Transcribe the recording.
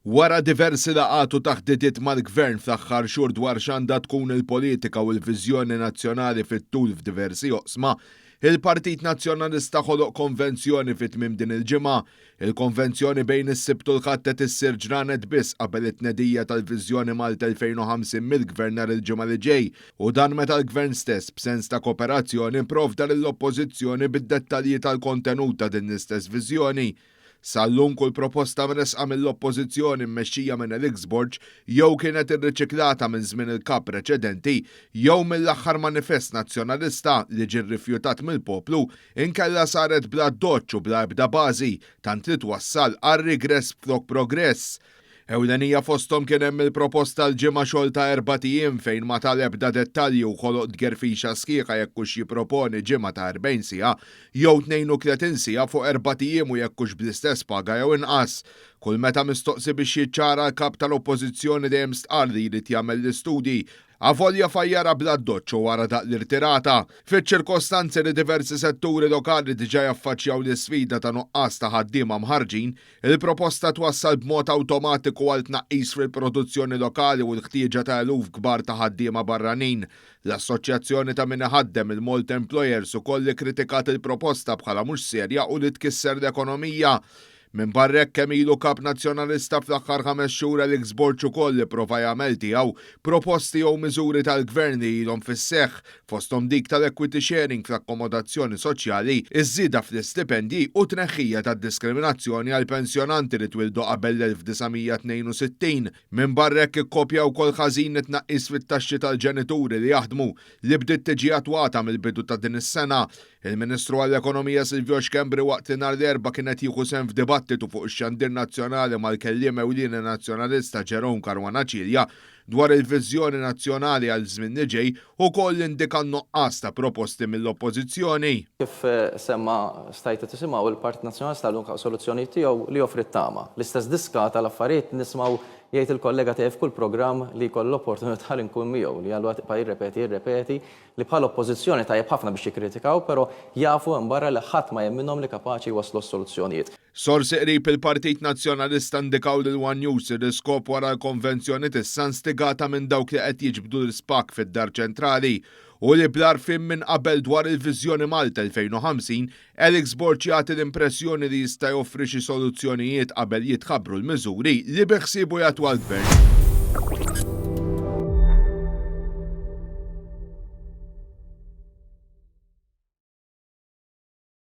Wara diversi laqat u taħdidiet mal-gvern fl-aħħar xhur dwar x'għandha tkun il-politika u l-viżjoni nazzjonali fit-tul f'diversi oqsma, il-Partit Nazzjonalista ħoloq konvenzjoni fit-tmiem din il-ġimgħa. Il-konvenzjoni bejn is-Sibt u l-Ħadd qed issir ġranet biss qabel it-tnedija tal-Viżjoni Malta 2050 mill-Gvern nhar il-ġimgħa li ġej u dan meta l-Gvern stess b'sens ta' kooperazzjoni pprovda lill-Oppożizzjoni bid-dettalji tal-kontenut ta' din l-istess viżjoni. Sal-lum kull proposta mresqa mill-Oppożizzjoni mmexxija minn Elixborg jew kienet irriċiklata minn żmien il-kap preċedenti jew mill-aħħar manifest nazzjonalista li ġie rrifjutat mill-poplu inkella saret bla doċċ u bla ebda bażi tant li twassal għal rigress flok progress. Ewlenija fosthom kien hemm il-proposta l-ġimgħa xogħol ta' 4 ijiem fejn ma tal-ebda dettalji u ħoloq tgerfixa sħiħa jekk hux jipproponi ġimgħa ta' 40 siegħa jew 32 siegħa fuq 4 ijiem u jekk hux bl-istess paga jew inqas. Kull meta mistoqsi biex jiċċara l-kap tal-Oppożizzjoni dejjem stqar li jrid jagħmel l-istudji avolja fajjara bla doċċ wara daq l-irtirata. Fiċ-ċirkostanzi li diversi setturi lokali diġà jaffaċċjaw l-isfida ta' nuqqas ta' ħaddiema mħarġin, il-proposta twassal b'mod awtomatiku għal tnaqqis fil-produzzjoni lokali u l-ħtieġa ta' eluf kbar ta' ħaddiema barranin. L-Assoċjazzjoni ta' min iħaddem il-Malt Employers ukoll kritikat il-proposta bħala mhux serja u li tkisser l-ekonomija. Minn barra hekk kemm ilu kap nazzjonalista fl-aħħar 5 xhur Elixborg ukoll ipprova jagħmel tiegħu proposti jew miżuri tal-gvern li ilhom fis-seħħ fosthom dik tal-equity sharing fl-akkomodazzjoni soċjali, iż-żieda fl-istipendji u tneħħija tad-diskriminazzjoni għal pensjonanti li twildu qabel l-1962. Minn barra hekk ikkopja wkoll ħażin it-tnaqqis fit-taxxi tal-ġenituri li jaħdmu li bdiet tiġi attwata mill-bidu ta' din is-sena. Il-Ministru għall-Ekonomija Silvio Xkembri waqt li nhar l-Erbgħa kienet jieħu sehem f'dibattitu fuq ix-xandir nazzjonali mal-kelliem ewlieni nazzjonalista Jerome Caruana Cilja dwar il-viżjoni nazzjonali għal żmien li ġej ukoll indika nuqqas ta' proposti mill-Oppożizzjoni. Kif semma stajtu tisimgħu il-Partit Nazzjonalista l-unqa soluzzjoni tiegħu li joffri t-tama. L-istess diska tal-affarijiet nismgħu jgħid il-kollega tiegħi f'kull programm li jkollu l-opportunità li nkun miegħu li għallu tibqa' jirrepeti li bħal oppożizzjoni tajjeb ħafna biex jikkritikaw, però jafu hemm barra li ħadd ma hemm minnhom li kapaċi jwasslu s-soluzzjonijiet. Sorsi qrib il-Partit Nazzjonalista indikaw lil One News ir-iskop wara l-konvenzjoni tissa instigata minn dawk li qed jiġbdu l-ispak fid-Dar Ċentrali u li bl-arfin minn qabel dwar il-Viżjoni Malta 2050, Elixborg jagħti l-impressjoni li jista' joffri xi soluzzjonijiet qabel jitħabbru l-miżuri li biħsiebu jagħtu għall-Gvern.